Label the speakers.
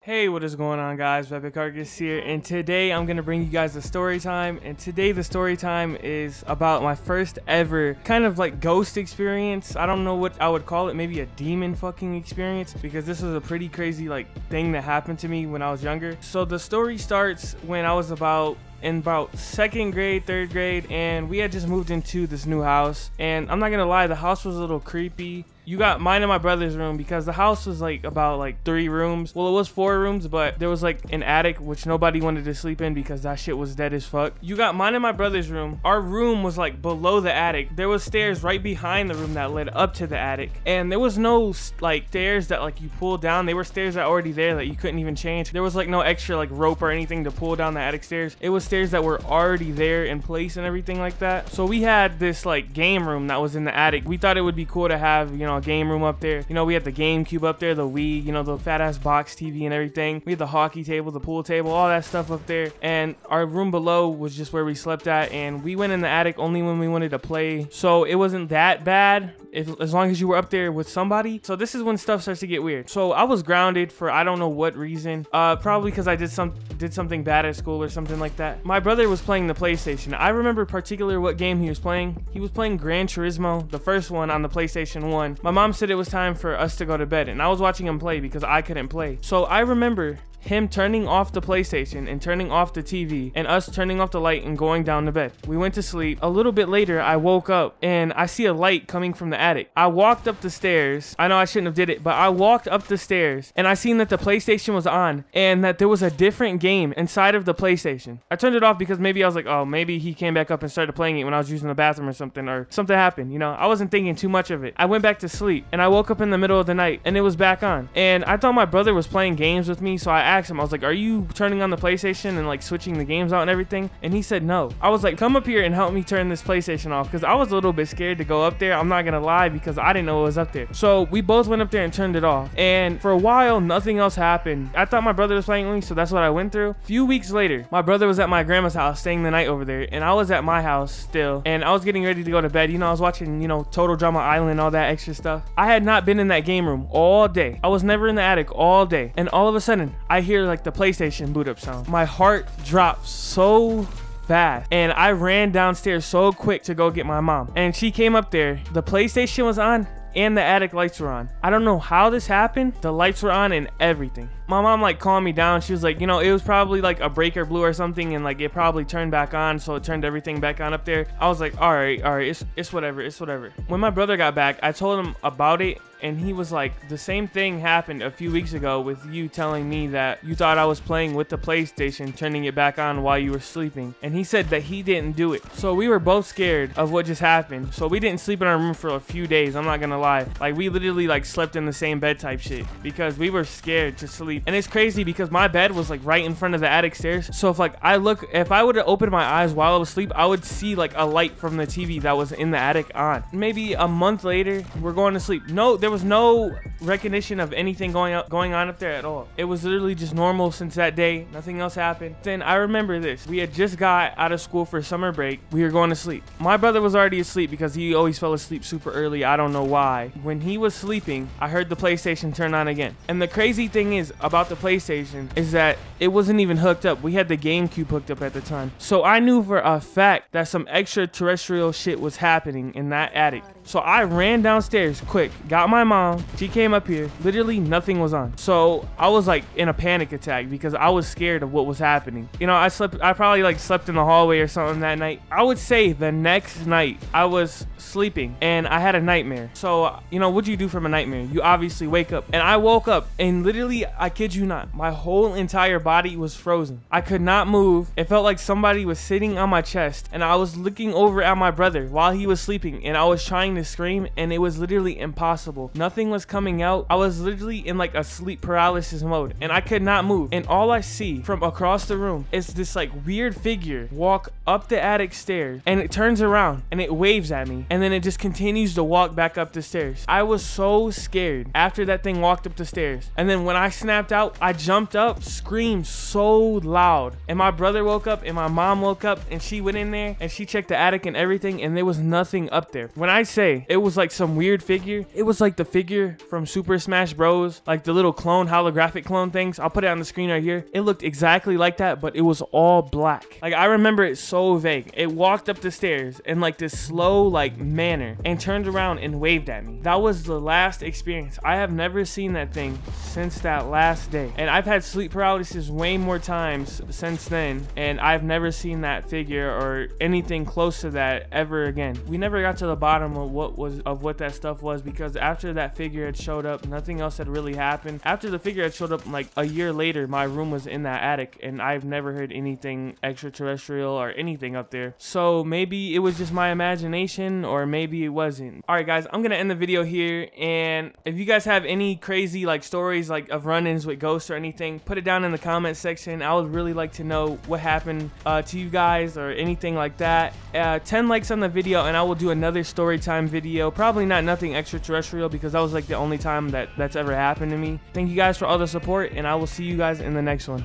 Speaker 1: Hey, what is going on, guys? Epic Argus here, and today I'm gonna bring you guys a story time. And today the story time is about my first ever kind of like ghost experience. I don't know what I would call it, maybe a demon fucking experience, because this was a pretty crazy like thing that happened to me when I was younger. So the story starts when I was in about second grade, third grade, and we had just moved into this new house. And I'm not gonna lie, the house was a little creepy. You got mine and my brother's room, because the house was like about like 3 rooms. Well, it was 4 rooms, but there was like an attic which nobody wanted to sleep in because that shit was dead as fuck. You got mine and my brother's room. Our room was like below the attic. There was stairs right behind the room that led up to the attic, and there was no like stairs that like you pull down. They were stairs that were already there that you couldn't even change. There was like no extra like rope or anything to pull down the attic stairs. It was stairs that were already there in place and everything like that. So we had this like game room that was in the attic. We thought it would be cool to have, you know, a game room up there. You know, we had the GameCube up there, the Wii, you know, the fat ass box TV and everything. We had the hockey table, the pool table, all that stuff up there. And our room below was just where we slept at, and we went in the attic only when we wanted to play. So it wasn't that bad as long as you were up there with somebody. So this is when stuff starts to get weird. So I was grounded for I don't know what reason, probably because I did something bad at school or something like that. My brother was playing the PlayStation. I remember particular what game he was playing. He was playing Gran Turismo, the first one on the PlayStation 1. My mom said it was time for us to go to bed, and I was watching him play because I couldn't play. So I remember him turning off the PlayStation and turning off the TV, and us turning off the light and going down to bed. We went to sleep. A little bit later, I woke up and I see a light coming from the attic. I walked up the stairs. I know I shouldn't have did it, but I walked up the stairs and I seen that the PlayStation was on and that there was a different game inside of the PlayStation. I turned it off because maybe I was like, oh, maybe he came back up and started playing it when I was using the bathroom or something happened, you know. I wasn't thinking too much of it. I went back to sleep and I woke up in the middle of the night and it was back on. And I thought my brother was playing games with me, so I asked him, I was like, are you turning on the PlayStation and like switching the games out and everything? And he said no. I was like, come up here and help me turn this PlayStation off, because I was a little bit scared to go up there. I'm not gonna lie, because I didn't know what was up there. So we both went up there and turned it off, and for a while nothing else happened. I thought my brother was playing with me, so that's what I went through. A few weeks later, my brother was at my grandma's house staying the night over there, and I was at my house still, and I was getting ready to go to bed. You know, I was watching, you know, Total Drama Island, all that extra stuff. I had not been in that game room all day. I was never in the attic all day, and all of a sudden I hear like the PlayStation boot up sound. My heart dropped so fast, and I ran downstairs so quick to go get my mom, and she came up there. The PlayStation was on and the attic lights were on. I don't know how this happened. The lights were on and everything. My mom like calmed me down. She was like, you know, it was probably like a breaker blew or something, and like it probably turned back on, so it turned everything back on up there. I was like, all right, it's whatever. When my brother got back, I told him about it, and he was like, the same thing happened a few weeks ago with you telling me that you thought I was playing with the PlayStation, turning it back on while you were sleeping. And he said that he didn't do it. So we were both scared of what just happened. So we didn't sleep in our room for a few days. I'm not gonna lie. Like, we literally like slept in the same bed type shit because we were scared to sleep. And it's crazy because my bed was like right in front of the attic stairs. So if I would have opened my eyes while I was asleep, I would see like a light from the TV that was in the attic on. Maybe a month later, we're going to sleep. No, there was no recognition of anything going on up there at all. It was literally just normal since that day. Nothing else happened. Then I remember this. We had just got out of school for summer break. We were going to sleep. My brother was already asleep because he always fell asleep super early. I don't know why. When he was sleeping, I heard the PlayStation turn on again. And the crazy thing is about the PlayStation is that it wasn't even hooked up. We had the GameCube hooked up at the time. So I knew for a fact that some extraterrestrial shit was happening in that attic. So I ran downstairs quick, got my mom. She came up here. Literally nothing was on. So I was like in a panic attack because I was scared of what was happening. You know, I probably like slept in the hallway or something that night. I would say the next night I was sleeping and I had a nightmare. So, you know, what'd you do from a nightmare? You obviously wake up. And I woke up and literally, I kid you not, my whole entire body was frozen. I could not move. It felt like somebody was sitting on my chest, and I was looking over at my brother while he was sleeping, and I was trying to scream, and it was literally impossible. Nothing was coming out. I was literally in like a sleep paralysis mode, and I could not move. And all I see from across the room is this like weird figure walk up the attic stairs, and it turns around and it waves at me, and then it just continues to walk back up the stairs. I was so scared after that thing walked up the stairs, and then when I snapped snapped out. I jumped up, screamed so loud, and my brother woke up and my mom woke up, and she went in there and she checked the attic and everything, and there was nothing up there. When I say it was like some weird figure, it was like the figure from Super Smash Bros, like the little clone, holographic clone things. I'll put it on the screen right here. It looked exactly like that, but it was all black. Like, I remember it so vague. It walked up the stairs in like this slow like manner and turned around and waved at me. That was the last experience. I have never seen that thing since that last day, and I've had sleep paralysis way more times since then, and I've never seen that figure or anything close to that ever again. We never got to the bottom of what that stuff was, because after that figure had showed up, nothing else had really happened. After the figure had showed up like a year later, my room was in that attic, and I've never heard anything extraterrestrial or anything up there. So maybe it was just my imagination, or maybe it wasn't. All right guys, I'm gonna end the video here, and if you guys have any crazy like stories like of run-ins with ghosts or anything, put it down in the comment section. I would really like to know what happened to you guys or anything like that. 10 likes on the video and I will do another story time video. Probably nothing extraterrestrial, because that was like the only time that's ever happened to me. Thank you guys for all the support, and I will see you guys in the next one.